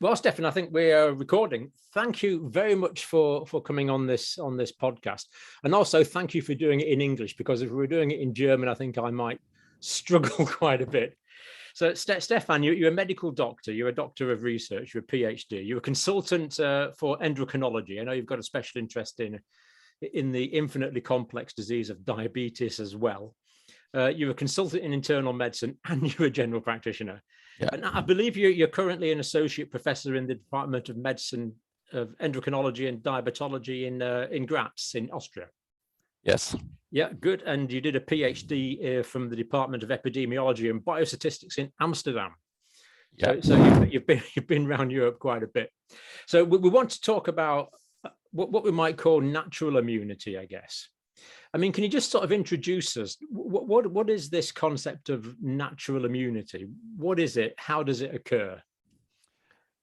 Well, Stefan, I think we are recording. Thank you very much for coming on this podcast, and also thank you for doing it in English, because if we were doing it in German, I think I might struggle quite a bit. So, Stefan, you're a medical doctor. You're a doctor of research. You're a PhD. You're a consultant for endocrinology. I know you've got a special interest in the infinitely complex disease of diabetes as well. You're a consultant in internal medicine, and you're a general practitioner. Yeah. And I believe you're currently an associate professor in the Department of Medicine of Endocrinology and Diabetology in Graz in Austria. Yes. Yeah, good. And you did a PhD from the Department of Epidemiology and Biostatistics in Amsterdam. Yeah. So you've been around Europe quite a bit. So we want to talk about what we might call natural immunity, I guess. I mean, can you just sort of introduce us? What is this concept of natural immunity? What is it? How does it occur?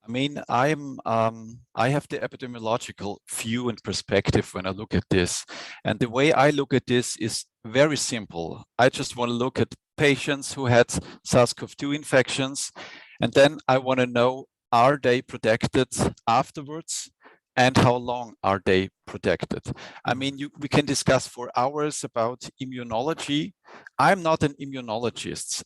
I mean, I have the epidemiological view and perspective when I look at this. And the way I look at this is very simple. I just want to look at patients who had SARS-CoV-2 infections. And then I want to know, are they protected afterwards? And how long are they protected? I mean, we can discuss for hours about immunology. I'm not an immunologist,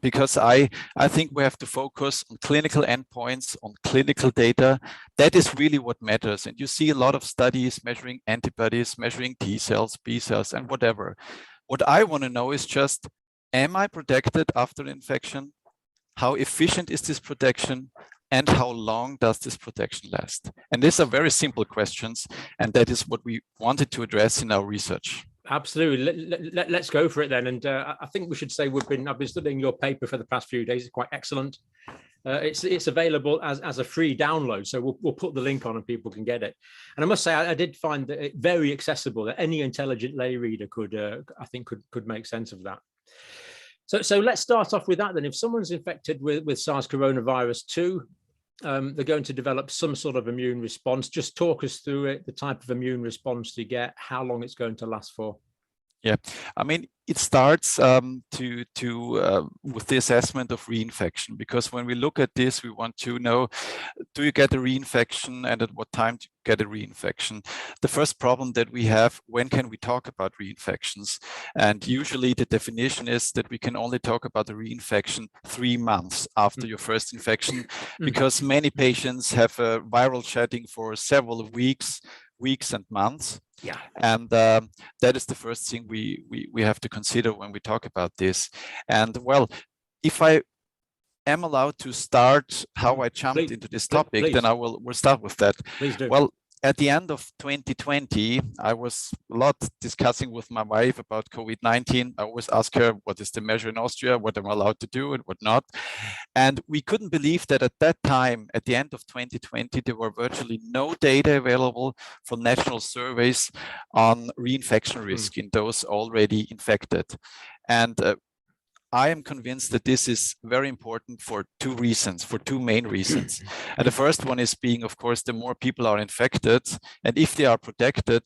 because I think we have to focus on clinical endpoints, on clinical data. That is really what matters. And you see a lot of studies measuring antibodies, measuring T cells, B cells, and whatever. What I want to know is just, am I protected after infection? How efficient is this protection? And how long does this protection last? And these are very simple questions, and that is what we wanted to address in our research. Absolutely. Let's go for it then. And I think we should say I've been studying your paper for the past few days. It's quite excellent. It's available as a free download, so we'll put the link on and people can get it. And I must say, I did find that it very accessible, that any intelligent lay reader could make sense of that. So let's start off with that then. If someone's infected with SARS coronavirus 2, they're going to develop some sort of immune response. Just talk us through it, the type of immune response you get, how long it's going to last for. Yeah, I mean, it starts with the assessment of reinfection, because when we look at this, we want to know, do you get a reinfection and at what time do you get a reinfection? The first problem that we have, when can we talk about reinfections? And usually the definition is that we can only talk about a reinfection 3 months after your first infection, because many patients have a viral shedding for several weeks and months. Yeah, and that is the first thing we have to consider when we talk about this. And well, if I am allowed to start how I jumped into this topic, then we'll start with that. Please do. Well, at the end of 2020, I was a lot discussing with my wife about COVID-19. I always ask her, what is the measure in Austria, what am I allowed to do and what not? And we couldn't believe that at that time, at the end of 2020, there were virtually no data available for national surveys on reinfection risk in those already infected. And I am convinced that this is very important for two main reasons. And the first one is being, of course, the more people are infected, and if they are protected,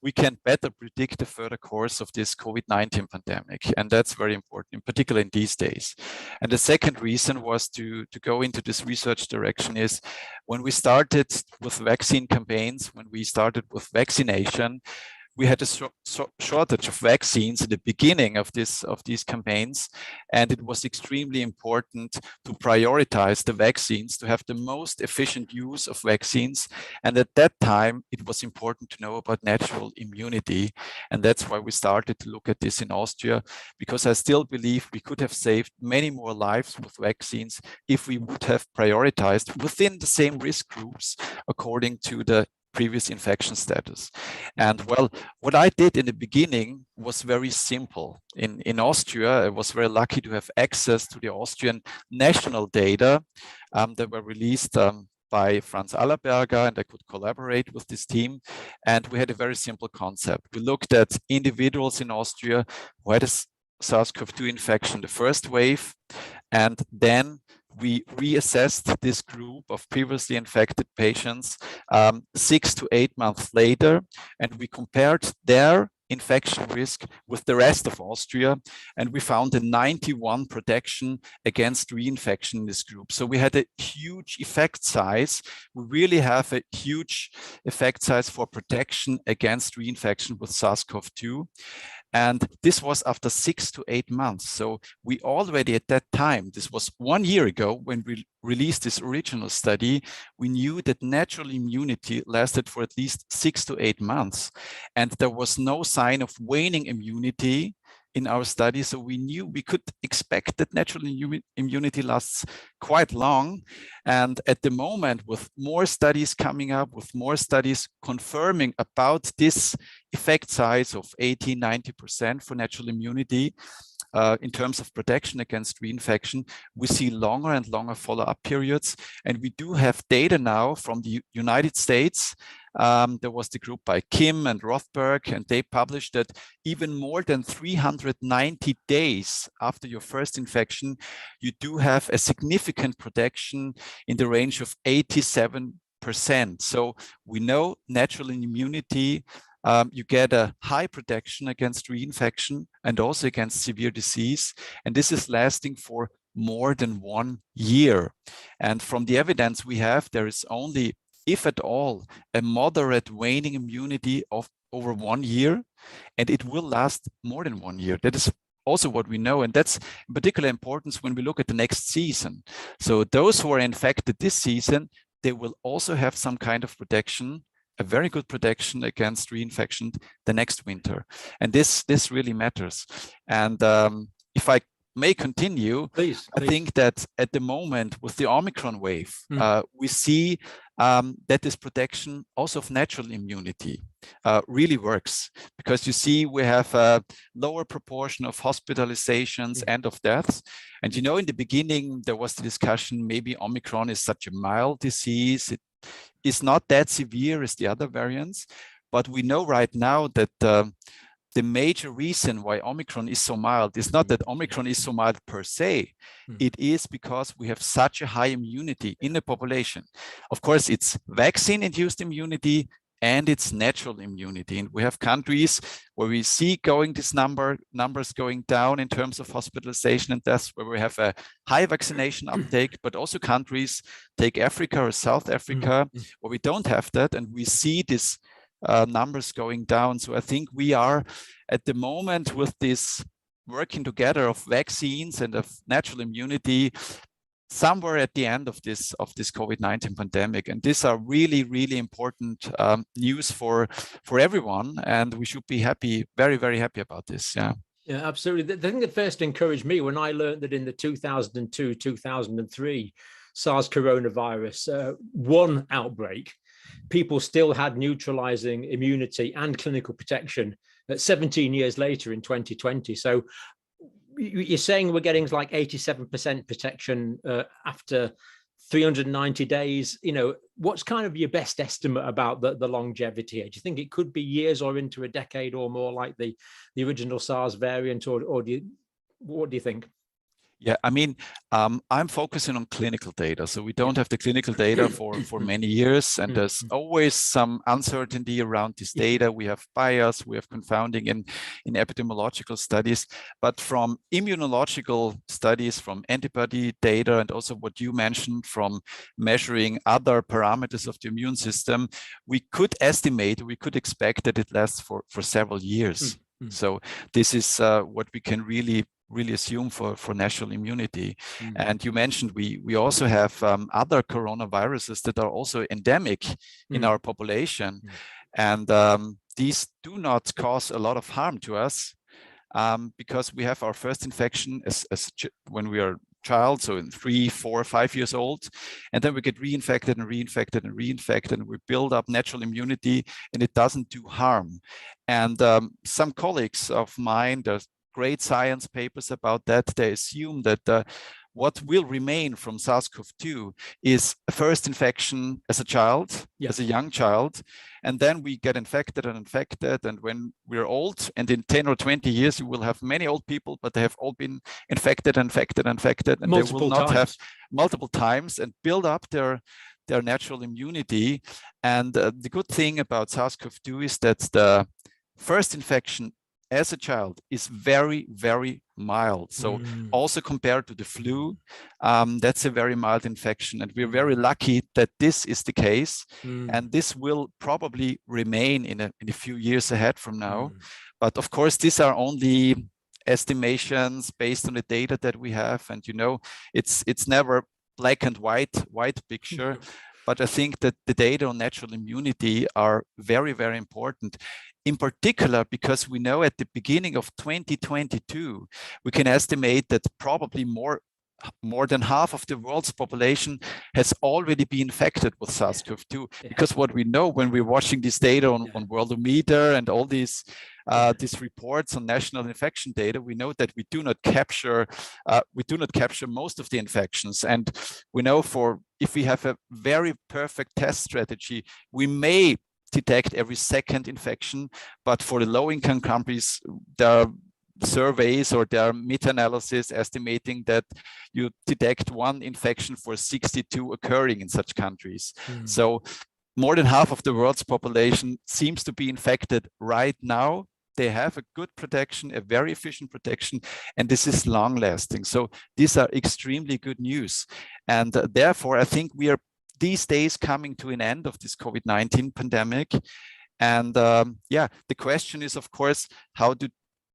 we can better predict the further course of this COVID-19 pandemic. And that's very important, in particular in these days. And the second reason was to go into this research direction is when we started with vaccine campaigns, when we started with vaccination, we had a shortage of vaccines at the beginning of these campaigns, and it was extremely important to prioritize the vaccines, to have the most efficient use of vaccines. And at that time, it was important to know about natural immunity. And that's why we started to look at this in Austria, because I still believe we could have saved many more lives with vaccines if we would have prioritized within the same risk groups according to the previous infection status. And well, what I did in the beginning was very simple. In Austria, I was very lucky to have access to the Austrian national data that were released by Franz Allerberger, and I could collaborate with this team. And we had a very simple concept. We looked at individuals in Austria who had a SARS-CoV-2 infection, the first wave, and then we reassessed this group of previously infected patients 6 to 8 months later, and we compared their infection risk with the rest of Austria, and we found a 91 protection against reinfection in this group. So we had a huge effect size. We really have a huge effect size for protection against reinfection with SARS-CoV-2. And this was after 6 to 8 months. So we already at that time, this was 1 year ago when we released this original study, we knew that natural immunity lasted for at least 6 to 8 months. And there was no sign of waning immunity in our study. So we knew we could expect that natural immunity lasts quite long. And at the moment, with more studies coming up, with more studies confirming about this effect size of 80–90% for natural immunity, in terms of protection against reinfection, we see longer and longer follow-up periods. And we do have data now from the United States. There was the group by Kim and Rothberg, and they published that even more than 390 days after your first infection, you do have a significant protection in the range of 87%. So we know natural immunity, you get a high protection against reinfection and also against severe disease. And this is lasting for more than 1 year. And from the evidence we have, there is only, if at all, a moderate waning immunity of over 1 year, and it will last more than 1 year. That is also what we know, and that's in particular importance when we look at the next season. So those who are infected this season, they will also have some kind of protection, a very good protection against reinfection the next winter. And this really matters. And if I may continue, please. I think that at the moment with the Omicron wave, we see that this protection also of natural immunity really works, because you see we have a lower proportion of hospitalizations and of deaths. And you know, in the beginning, there was the discussion, maybe Omicron is such a mild disease. It is not that severe as the other variants. But we know right now that the major reason why Omicron is so mild is not that Omicron is so mild per se. It is because we have such a high immunity in the population. Of course, it's vaccine-induced immunity and it's natural immunity. And we have countries where we see these numbers going down in terms of hospitalization and deaths, where we have a high vaccination uptake, but also countries, take Africa or South Africa, where we don't have that. And we see this numbers going down. So I think we are at the moment with this working together of vaccines and of natural immunity somewhere at the end of this COVID-19 pandemic. And these are really, really important news for everyone. And we should be happy, very, very happy about this. Yeah. Yeah, absolutely. The thing that first encouraged me when I learned that in the 2002-2003 SARS coronavirus one outbreak, people still had neutralizing immunity and clinical protection 17 years later in 2020. So you're saying we're getting like 87% protection after 390 days. You know, what's kind of your best estimate about the longevity? Do you think it could be years or into a decade or more, like the original SARS variant, or what do you think? Yeah, I mean, I'm focusing on clinical data. So we don't have the clinical data for many years, and there's always some uncertainty around this data. We have bias, we have confounding in epidemiological studies, but from immunological studies, from antibody data, and also what you mentioned from measuring other parameters of the immune system, we could estimate, we could expect that it lasts for several years. So this is what we can really assume for natural immunity. And you mentioned we also have other coronaviruses that are also endemic in our population. And these do not cause a lot of harm to us because we have our first infection as when we are child, so in 3, 4, 5 years old, and then we get reinfected and reinfected and reinfected, and we build up natural immunity, and it doesn't do harm. And some colleagues of mine, there's great science papers about that. They assume that what will remain from SARS-CoV-2 is a first infection as a child, as a young child, and then we get infected, and when we're old, and in 10 or 20 years, you will have many old people, but they have all been infected, and they will not have multiple times and build up their natural immunity. And the good thing about SARS-CoV-2 is that first infection as a child is very, very mild. So also compared to the flu, that's a very mild infection. And we're very lucky that this is the case. And this will probably remain in a few years ahead from now. But of course, these are only estimations based on the data that we have. And, you know, it's never black and white picture. But I think that the data on natural immunity are very, very important. In particular, because we know at the beginning of 2022, we can estimate that probably more than half of the world's population has already been infected with SARS-CoV-2. Because what we know when we're watching this data on Worldometer and all these reports on national infection data, we know that we do not capture most of the infections. And we know if we have a very perfect test strategy, we may detect every second infection, but for the low-income countries, there are surveys or there are meta-analysis estimating that you detect one infection for 62 occurring in such countries. So more than half of the world's population seems to be infected right now. They have a good protection, a very efficient protection, and this is long-lasting. So these are extremely good news. And therefore, I think we are these days coming to an end of this COVID-19 pandemic. And the question is, of course, how to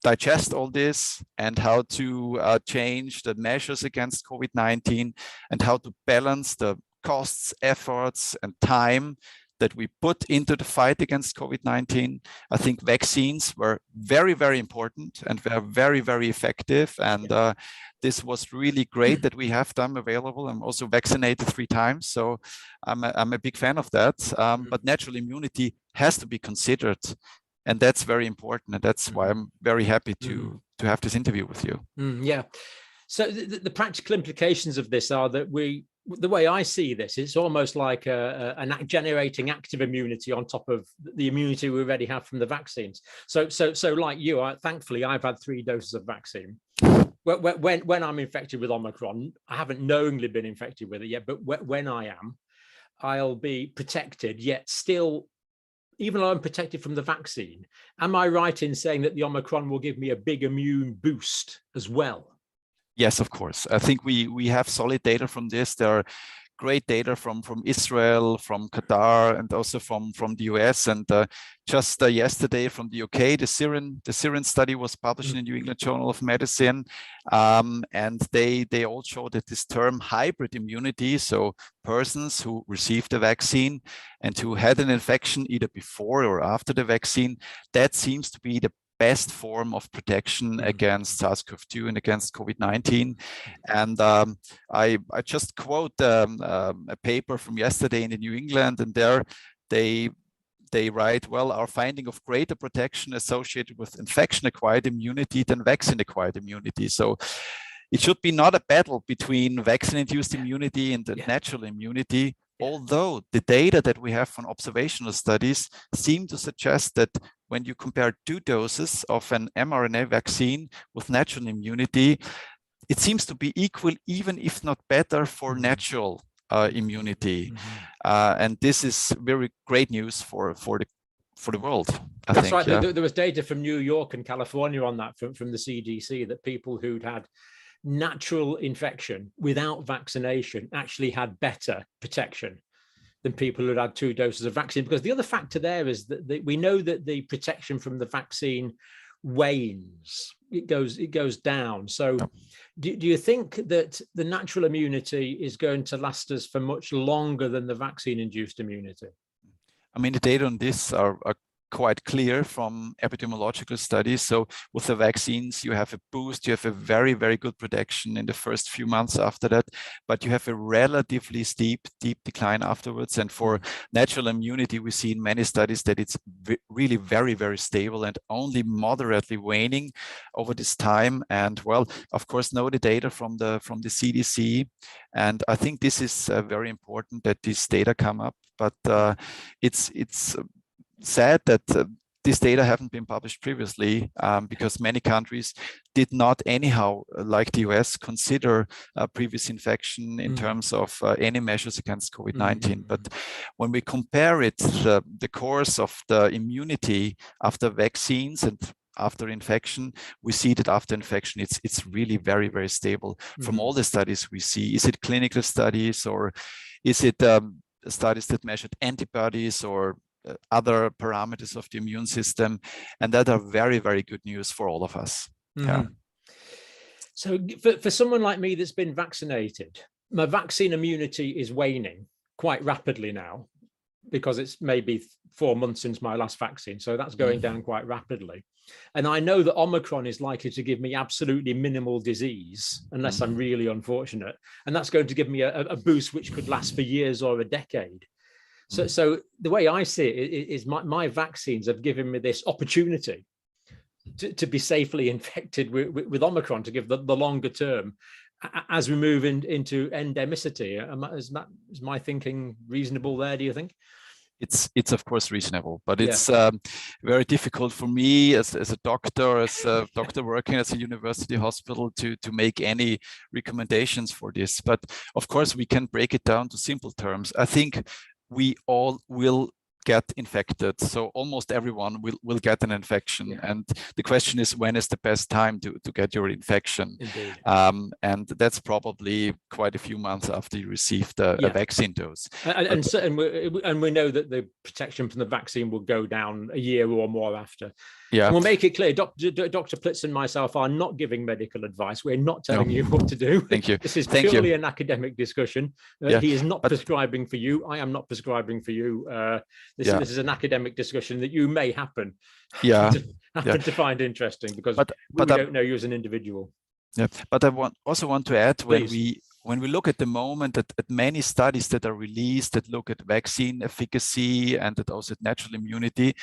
digest all this and how to change the measures against COVID-19 and how to balance the costs, efforts, and time that we put into the fight against COVID-19. I think vaccines were very, very important and were very, very effective. And this was really great that we have them available. I'm also vaccinated 3 times, so I'm a big fan of that. But natural immunity has to be considered, and that's very important. And that's why I'm very happy to have this interview with you. Yeah. So the practical implications of this are that the way I see this, it's almost like generating active immunity on top of the immunity we already have from the vaccines. So like you, thankfully, I've had 3 doses of vaccine. When I'm infected with Omicron, I haven't knowingly been infected with it yet, but when I am, I'll be protected, yet still, even though I'm protected from the vaccine, am I right in saying that the Omicron will give me a big immune boost as well? Yes, of course. I think we have solid data from this. There are great data from Israel, from Qatar, and also from the US. And just yesterday from the UK, the Syrian study was published in the New England Journal of Medicine. And they all show that this term hybrid immunity, so persons who received the vaccine and who had an infection either before or after the vaccine, that seems to be the best form of protection against SARS-CoV-2 and against COVID-19. And I just quote a paper from yesterday in the New England, and there they write, well, our finding of greater protection associated with infection-acquired immunity than vaccine-acquired immunity. So it should be not a battle between vaccine-induced immunity and the natural immunity, although the data that we have from observational studies seem to suggest that when you compare 2 doses of an mRNA vaccine with natural immunity, it seems to be equal, even if not better, for natural immunity. And this is very great news for the world, I think. That's right. There was data from New York and California on that from the CDC, that people who'd had natural infection without vaccination actually had better protection than people who had 2 doses of vaccine. Because the other factor there is that we know that the protection from the vaccine wanes, it goes down. So do you think that the natural immunity is going to last us for much longer than the vaccine-induced immunity? I mean, the data on this are quite clear from epidemiological studies. So with the vaccines, you have a boost, you have a very, very good protection in the first few months after that, but you have a relatively steep decline afterwards. And for natural immunity, we see in many studies that it's really very, very stable and only moderately waning over this time. And well, of course, know the data from the CDC. And I think this is very important that this data come up, but it's sad that this data haven't been published previously because many countries did not anyhow, like the US, consider previous infection in terms of any measures against COVID-19. But when we compare it, the course of the immunity after vaccines and after infection, we see that after infection, it's really very, very stable. From all the studies we see, is it clinical studies or is it studies that measured antibodies or other parameters of the immune system, and that are very, very good news for all of us. Yeah. So for someone like me that's been vaccinated, my vaccine immunity is waning quite rapidly now because it's maybe 4 months since my last vaccine. So that's going down quite rapidly. And I know that Omicron is likely to give me absolutely minimal disease unless I'm really unfortunate. And that's going to give me a boost which could last for years or a decade. So the way I see it is my vaccines have given me this opportunity to be safely infected with Omicron, to give the longer term as we move into endemicity. Is my thinking reasonable there, do you think? It's of course reasonable, but it's very difficult for me as a doctor, working as a university hospital to make any recommendations for this. But of course, we can break it down to simple terms. I think we all will get infected. So almost everyone will get an infection. And the question is, when is the best time to get your infection? And that's probably quite a few months after you received a vaccine dose. And we know that the protection from the vaccine will go down a year or more after. Yeah. And we'll make it clear, Dr. Pilz and myself are not giving medical advice. We're not telling you what to do. Thank you. This is purely an academic discussion. He is not prescribing for you. I am not prescribing for you. This is an academic discussion that you may happen to find interesting because we don't know you as an individual. Yeah, but I also want to add, when we look at the moment at many studies that are released that look at vaccine efficacy and that also at natural immunity,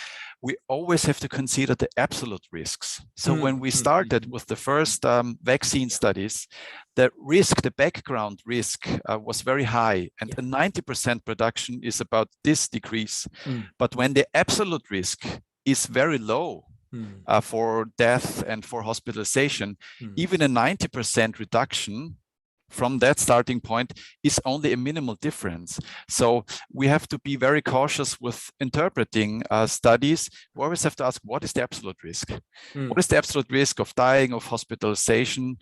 we always have to consider the absolute risks. So when we started with the first vaccine studies, the background risk was very high, and a 90% reduction is about this decrease. But when the absolute risk is very low, for death and for hospitalization, even a 90% reduction from that starting point is only a minimal difference. So we have to be very cautious with interpreting studies. We always have to ask, what is the absolute risk? What is the absolute risk of dying, of hospitalization,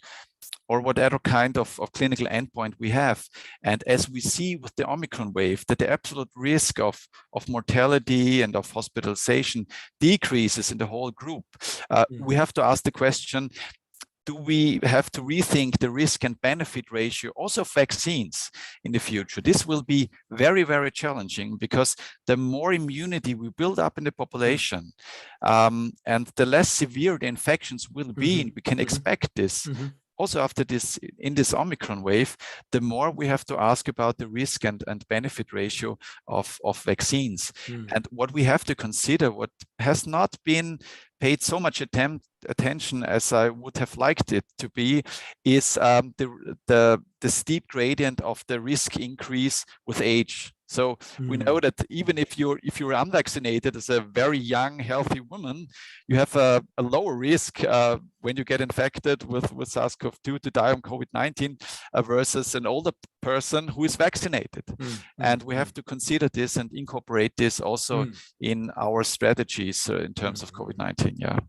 or whatever kind of clinical endpoint we have? And as we see with the Omicron wave, that the absolute risk of mortality and of hospitalization decreases in the whole group, we have to ask the question, do we have to rethink the risk and benefit ratio also of vaccines in the future? This will be very, very challenging because the more immunity we build up in the population and the less severe the infections will be, and we can expect this. Also after this, in this Omicron wave, the more we have to ask about the risk and benefit ratio of vaccines. And what we have to consider, what has not been paid so much attention as I would have liked it to be, is the steep gradient of the risk increase with age. So we know that even if you're unvaccinated as a very young, healthy woman, you have a lower risk when you get infected with SARS-CoV-2 to die on COVID-19 versus an older person who is vaccinated. And we have to consider this and incorporate this also in our strategies in terms of COVID-19. I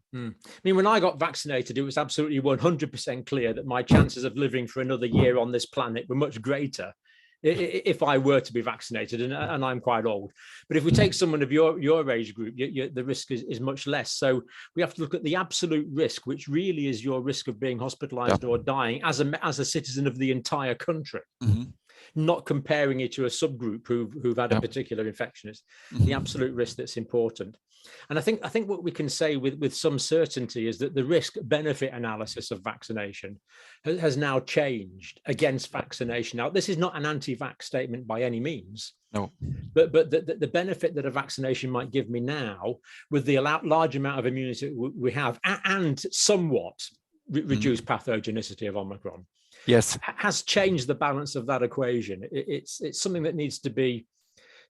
mean, when I got vaccinated, it was absolutely 100% clear that my chances of living for another year on this planet were much greater if I were to be vaccinated, and I'm quite old. But if we take someone of your age group, the risk is much less. So we have to look at the absolute risk, which really is your risk of being hospitalized or dying as a citizen of the entire country. Not comparing it to a subgroup who've had a particular infection. It's the absolute risk that's important. And I think what we can say with some certainty is that the risk-benefit analysis of vaccination has now changed against vaccination. Now, this is not an anti-vax statement by any means. No. But the benefit that a vaccination might give me now, with the large amount of immunity we have, and somewhat reduced pathogenicity of Omicron, has changed the balance of that equation. It's something that needs to be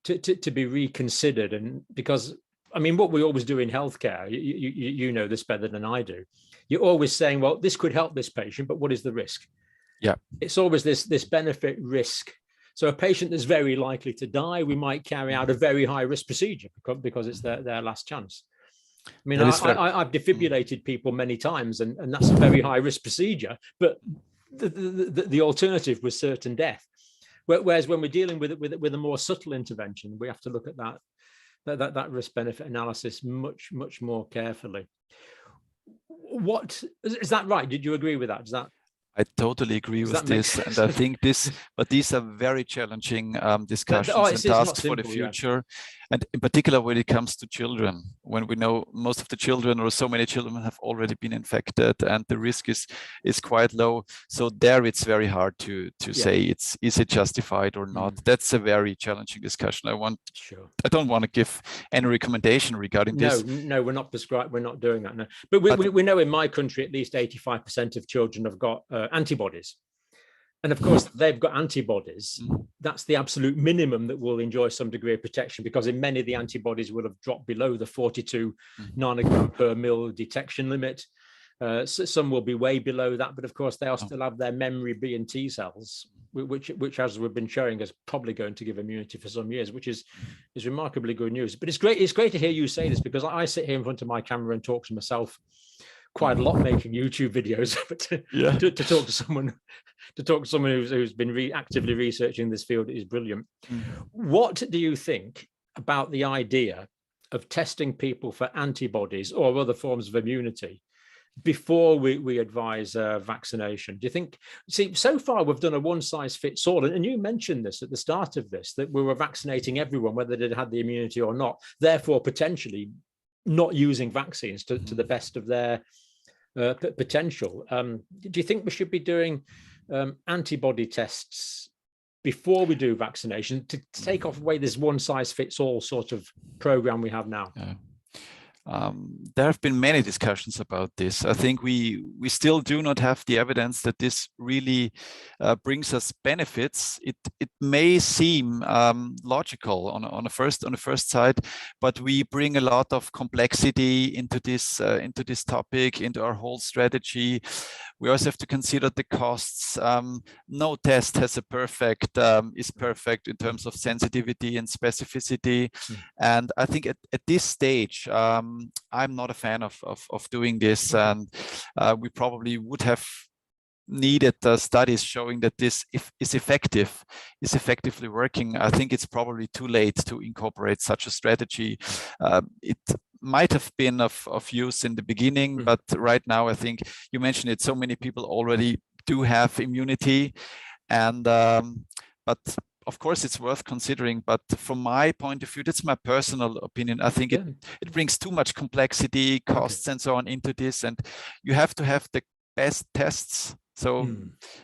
reconsidered, and because I mean, what we always do in healthcare, you know this better than I do. You're always saying, well, this could help this patient, but what is the risk? Yeah. It's always this benefit risk. So a patient that's very likely to die, we might carry out a very high risk procedure because it's their last chance. I mean, I've defibrillated people many times, and that's a very high risk procedure, but the alternative was certain death. Whereas when we're dealing with a more subtle intervention, we have to look at that risk benefit analysis much more carefully. What is that right? Did you agree with that? Does that? I totally agree with this, and I think but these are very challenging discussions and tasks for the future, and in particular when it comes to children, when we know most of the children or so many children have already been infected, and the risk is quite low. So there, it's very hard to say is it justified or not. That's a very challenging discussion. I don't want to give any recommendation regarding this. No, we're not prescribed. We're not doing that. No, but we know in my country at least 85% of children have got antibodies, and of course they've got antibodies. That's the absolute minimum that will enjoy some degree of protection, because in many of the antibodies will have dropped below the 42 nanogram per mil detection limit. So some will be way below that, but of course they'll still have their memory B and T cells, which as we've been showing is probably going to give immunity for some years, which is remarkably good news. But it's great to hear you say this, because I sit here in front of my camera and talk to myself quite a lot making YouTube videos, but to talk to someone who's been actively researching this field is brilliant. What do you think about the idea of testing people for antibodies or other forms of immunity before we advise vaccination? Do you think, so far we've done a one size fits all, and you mentioned this at the start of this, that we were vaccinating everyone whether they had the immunity or not, therefore potentially not using vaccines to the best of their potential. Do you think we should be doing antibody tests before we do vaccination to take off away this one size fits all sort of program we have now? There have been many discussions about this. I think we still do not have the evidence that this really brings us benefits. It may seem logical on the first side, but we bring a lot of complexity into this topic, into our whole strategy. We also have to consider the costs. No test has is perfect in terms of sensitivity and specificity. And I think at this stage, I'm not a fan of doing this, and we probably would have needed studies showing that this is effectively working. I think it's probably too late to incorporate such a strategy. It might have been of use in the beginning, but right now I think you mentioned it, so many people already do have immunity, and but of course it's worth considering. But from my point of view, that's my personal opinion, I think it brings too much complexity, costs and so on into this, and you have to have the best tests. So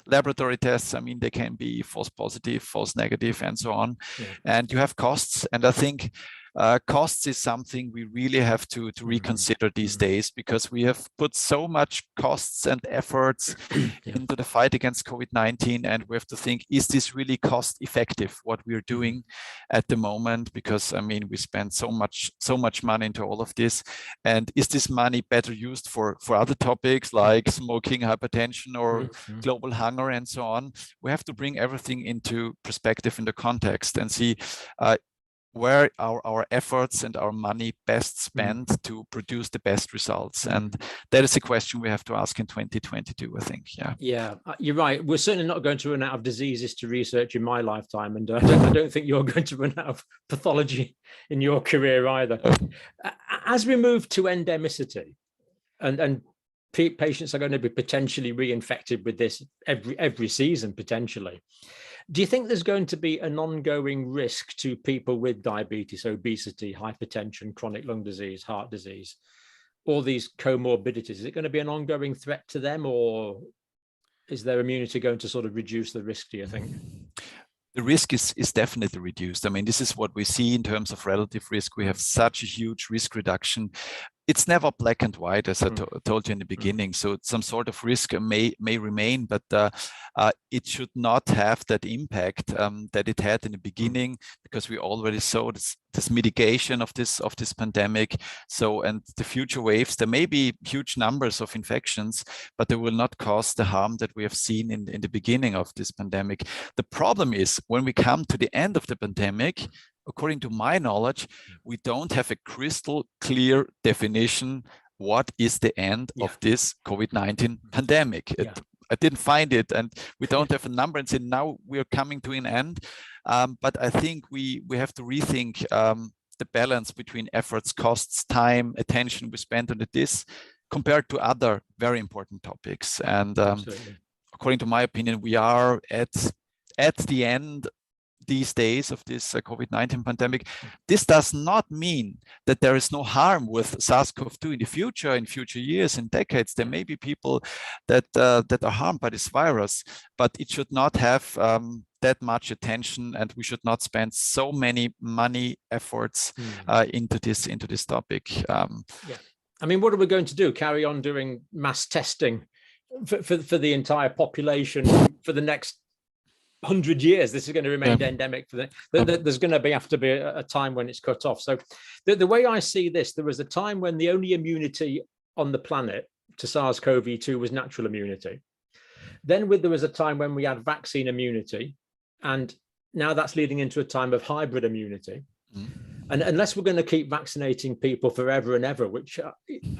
laboratory tests, I mean, they can be false positive, false negative, and so on. And you have costs. And I think costs is something we really have to reconsider these days, because we have put so much costs and efforts into the fight against COVID-19, and we have to think, is this really cost effective, what we're doing at the moment? Because I mean, we spend so much money into all of this, and is this money better used for other topics like smoking, hypertension, or global hunger and so on? We have to bring everything into perspective, in the context, and see where our efforts and our money best spent to produce the best results. And that is a question we have to ask in 2022, I think. Yeah, you're right. We're certainly not going to run out of diseases to research in my lifetime, and I don't think you're going to run out of pathology in your career either. As we move to endemicity, and patients are going to be potentially reinfected with this every season potentially, do you think there's going to be an ongoing risk to people with diabetes, obesity, hypertension, chronic lung disease, heart disease, all these comorbidities? Is it going to be an ongoing threat to them, or is their immunity going to sort of reduce the risk, do you think? The risk is definitely reduced. I mean, this is what we see in terms of relative risk. We have such a huge risk reduction. it's never black and white, as I told you in the beginning. So some sort of risk may remain, but it should not have that impact that it had in the beginning, because we already saw this mitigation of this pandemic. So, and the future waves, there may be huge numbers of infections, but they will not cause the harm that we have seen in the beginning of this pandemic. The problem is when we come to the end of the pandemic, according to my knowledge, we don't have a crystal clear definition what is the end of this COVID-19 pandemic. I didn't find it, and we don't have a number and say now we're coming to an end. But I think we have to rethink the balance between efforts, costs, time, attention we spend on this compared to other very important topics. And according to my opinion, we are at the end these days of this COVID-19 pandemic. This does not mean that there is no harm with SARS-CoV-2 in future years and decades. There may be people that are harmed by this virus, but it should not have that much attention, and we should not spend so many money, efforts into this topic. I mean, what are we going to do? Carry on doing mass testing for the entire population for the next 100 years? This is going to remain endemic for there's going to have to be a time when it's cut off. So the way I see this, there was a time when the only immunity on the planet to SARS-CoV-2 was natural immunity. Then there was a time when we had vaccine immunity, and now that's leading into a time of hybrid immunity. And unless we're going to keep vaccinating people forever and ever, which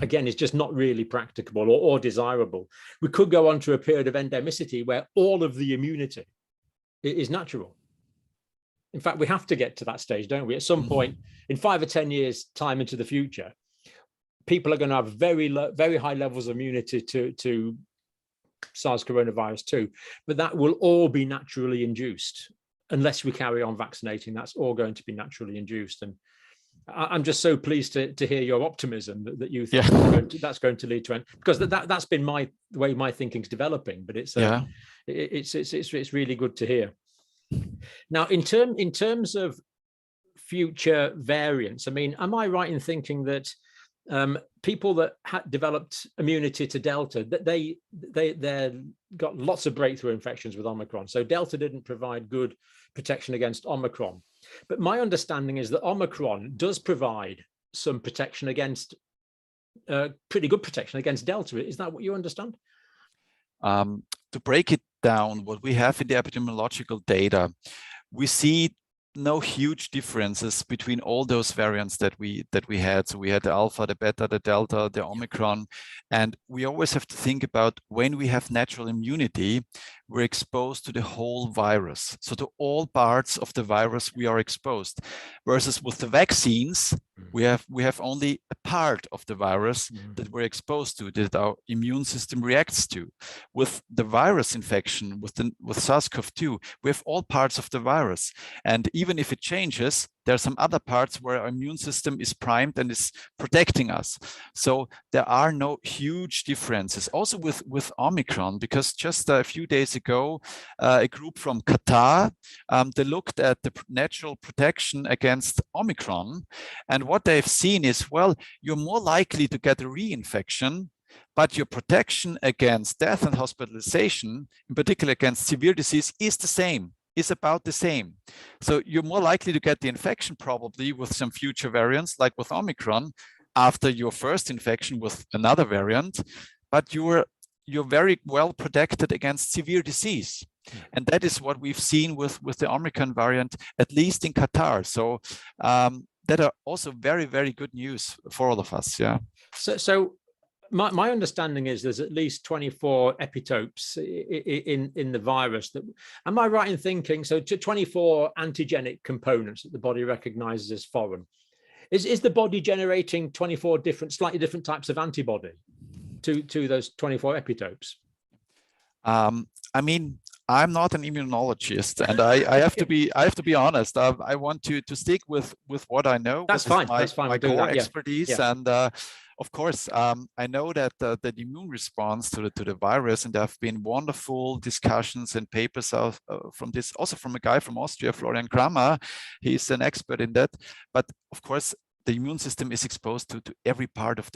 again is just not really practicable or desirable, we could go on to a period of endemicity where all of the immunity is natural. In fact, we have to get to that stage, don't we? At some point in 5 or 10 years time into the future, people are going to have very high levels of immunity to SARS coronavirus 2, but that will all be naturally induced. Unless we carry on vaccinating, that's all going to be naturally induced. And I'm just so pleased to hear your optimism that you think that's going to lead to end, because that's been the way my thinking's developing. But it's really good to hear. Now, in terms of future variants, I mean, am I right in thinking that people that had developed immunity to Delta, that they got lots of breakthrough infections with Omicron? So Delta didn't provide good protection against Omicron. But my understanding is that Omicron does provide some protection against, pretty good protection against Delta. Is that what you understand? To break it down, what we have in the epidemiological data, we see no huge differences between all those variants that we had. So we had the Alpha, the Beta, the Delta, the Omicron, and we always have to think about when we have natural immunity, we're exposed to the whole virus. So to all parts of the virus we are exposed. Versus with the vaccines, we have only a part of the virus that we're exposed to, that our immune system reacts to. With the virus infection, with SARS-CoV-2, we have all parts of the virus. And even if it changes, there are some other parts where our immune system is primed and is protecting us. So there are no huge differences. Also with Omicron, because just a few days ago, a group from Qatar, they looked at the natural protection against Omicron. And what they've seen is, well, you're more likely to get a reinfection, but your protection against death and hospitalization, in particular against severe disease, is about the same. So you're more likely to get the infection probably with some future variants, like with Omicron, after your first infection with another variant, but you're very well protected against severe disease. And that is what we've seen with the Omicron variant, at least in Qatar. So that are also very, very good news for all of us. Yeah. So my understanding is there's at least 24 epitopes in the virus. Am I right in thinking, so 24 antigenic components that the body recognizes as foreign? Is the body generating 24 slightly different types of antibody to those 24 epitopes? I mean, I'm not an immunologist, and I have to be honest. I want to stick with what I know. That's fine. My core expertise, and of course, I know that the immune response to the virus, and there have been wonderful discussions and papers from this, also from a guy from Austria, Florian Kramer. He's an expert in that. But of course, the immune system is exposed to every part of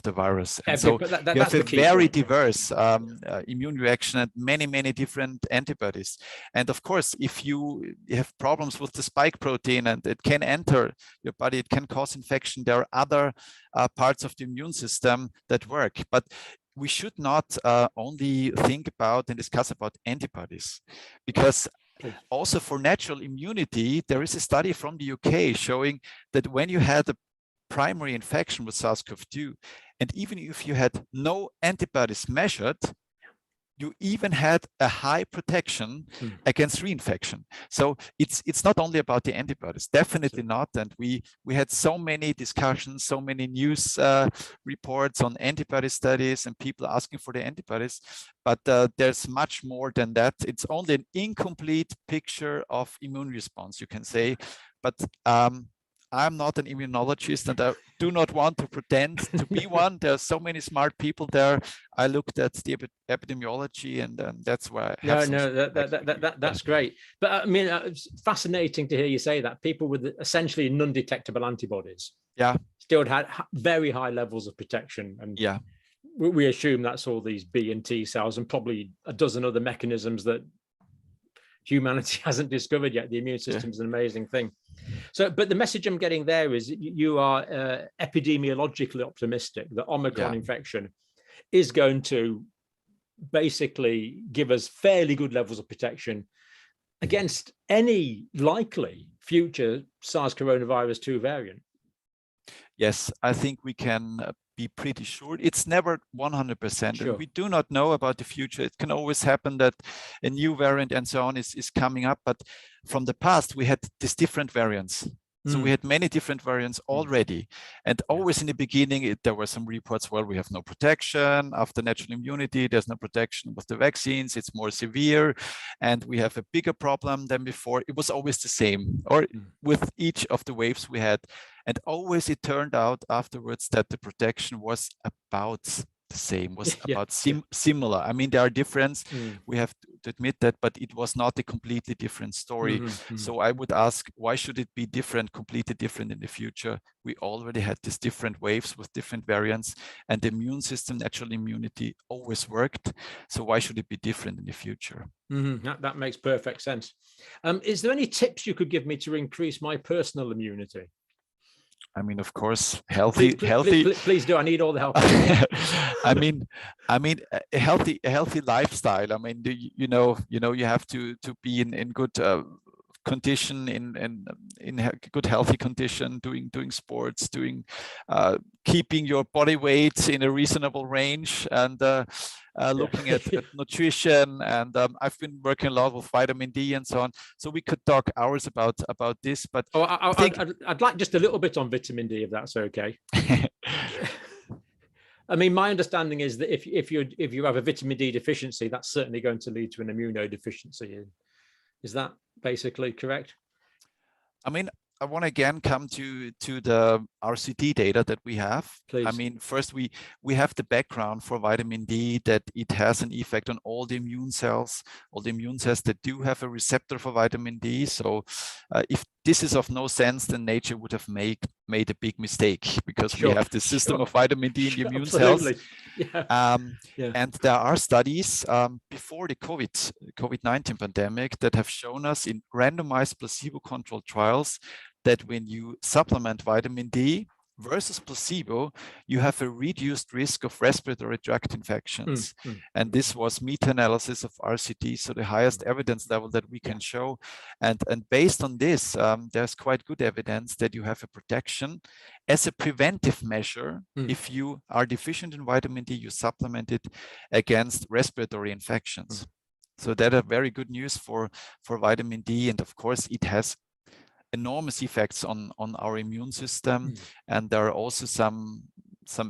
the virus, and so you have a very diverse immune reaction and many different antibodies. And of course, if you have problems with the spike protein and it can enter your body, it can cause infection. There are other parts of the immune system that work, but we should not only think about and discuss about antibodies, because also for natural immunity, there is a study from the UK showing that when you had a primary infection with SARS-CoV-2, and even if you had no antibodies measured, you even had a high protection against reinfection. So it's not only about the antibodies, definitely not. And we had so many discussions, so many news reports on antibody studies and people asking for the antibodies, but there's much more than that. It's only an incomplete picture of immune response, you can say. But I'm not an immunologist, and I do not want to pretend to be one. There are so many smart people there. I looked at the epidemiology, and that's why I have that's great. But I mean, it's fascinating to hear you say that. People with essentially non-detectable antibodies, still had very high levels of protection, and we assume that's all these B and T cells, and probably a dozen other mechanisms that humanity hasn't discovered yet. The immune system is an amazing thing. So, but the message I'm getting there is you are epidemiologically optimistic that Omicron infection is going to basically give us fairly good levels of protection against any likely future SARS coronavirus 2 variant. Yes, I think we can be pretty sure. It's never 100%. Sure. And we do not know about the future. It can always happen that a new variant and so on is coming up. But from the past, we had these different variants. So we had many different variants already. And always in the beginning, there were some reports, well, we have no protection after natural immunity. There's no protection with the vaccines. It's more severe. And we have a bigger problem than before. It was always the same, or with each of the waves we had. And always it turned out afterwards that the protection was about the same, was about similar. I mean, there are differences, we have to admit that, but it was not a completely different story. So I would ask, why should it be different, completely different in the future? We already had these different waves with different variants, and the immune system, natural immunity, always worked. So why should it be different in the future? That makes perfect sense. Is there any tips you could give me to increase my personal immunity? I mean, of course, healthy. Please do. I need all the help. I mean, a healthy lifestyle. I mean, you have to be in good condition, in good healthy condition, doing sports, keeping your body weight in a reasonable range, and looking at nutrition. And I've been working a lot with vitamin D and so on. So we could talk hours about this. But I'd like just a little bit on vitamin D, if that's okay. I mean, my understanding is that if you have a vitamin D deficiency, that's certainly going to lead to an immunodeficiency. Is that basically correct? I mean, I want to again come to the RCT data that we have. Please. I mean, first we have the background for vitamin D, that it has an effect on all the immune cells that do have a receptor for vitamin D. So if this is of no sense, then nature would have made a big mistake, because we have the system of vitamin D in the immune cells. And there are studies before the COVID-19 pandemic that have shown us in randomized placebo-controlled trials that when you supplement vitamin D versus placebo, you have a reduced risk of respiratory tract infections. And this was meta-analysis of RCT, so the highest evidence level that we can show. And based on this, there's quite good evidence that you have a protection as a preventive measure. If you are deficient in vitamin D, you supplement it against respiratory infections. So that are very good news for vitamin D. And of course, it has enormous effects on our immune system. And there are also some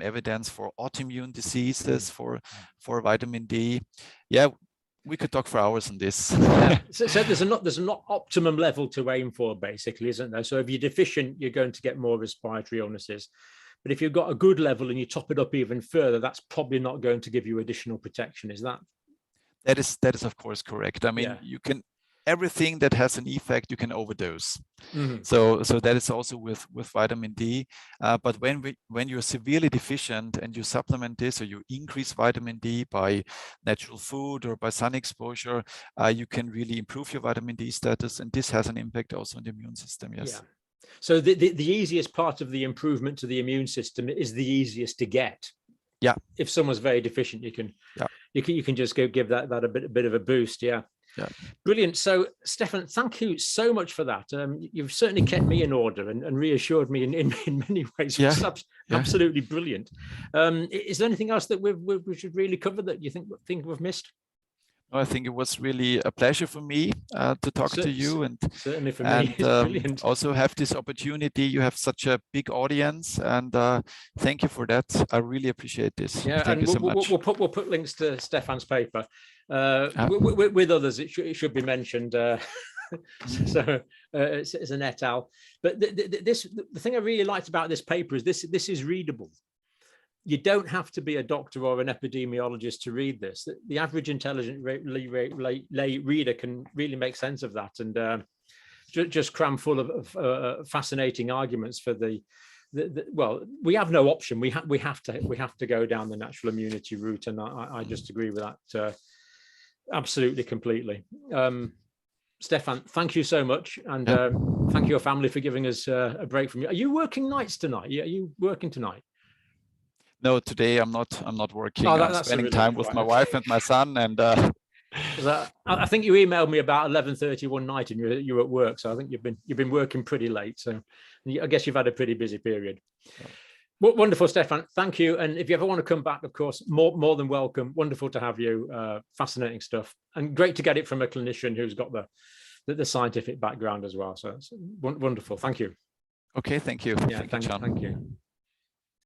evidence for autoimmune diseases for vitamin D. Yeah, we could talk for hours on this. So there's an optimum level to aim for, basically, isn't there? So if you're deficient, you're going to get more respiratory illnesses. But if you've got a good level and you top it up even further, that's probably not going to give you additional protection. Is that? That is of course correct. I mean, you can everything that has an effect, you can overdose. Mm-hmm. So that is also with vitamin D. But when you're severely deficient and you supplement this, or you increase vitamin D by natural food or by sun exposure, you can really improve your vitamin D status, and this has an impact also on the immune system. Yes. Yeah. So the easiest part of the improvement to the immune system is the easiest to get. Yeah. If someone's very deficient, you can just go give that a bit of a boost. Yeah. Yeah. Brilliant. So, Stefan, thank you so much for that. You've certainly kept me in order and reassured me in many ways. Yeah. It's absolutely brilliant. Is there anything else that we should really cover that you think we've missed? I think it was really a pleasure for me to talk to you, and certainly for me, brilliant. Also have this opportunity. You have such a big audience, and thank you for that. I really appreciate this. Yeah, thank you so much. We'll put links to Stefan's paper with others. It should be mentioned. So it's an et al. But the thing I really liked about this paper is this is readable. You don't have to be a doctor or an epidemiologist to read this. The average intelligent lay reader can really make sense of that, and just cram full of fascinating arguments for well, we have no option. We have to go down the natural immunity route, and I just agree with that absolutely completely. Stefan, thank you so much, and thank your family for giving us a break from you. Are you working nights tonight? Are you working tonight? No, today I'm not working. Oh, I'm spending time with my wife and my son, and I think you emailed me about 11:30 one night, and you're at work. So I think you've been working pretty late. So I guess you've had a pretty busy period. Well, wonderful, Stefan. Thank you. And if you ever want to come back, of course, more than welcome. Wonderful to have you. Fascinating stuff, and great to get it from a clinician who's got the scientific background as well. So it's wonderful. Thank you. Okay, thank you. Yeah, thank you.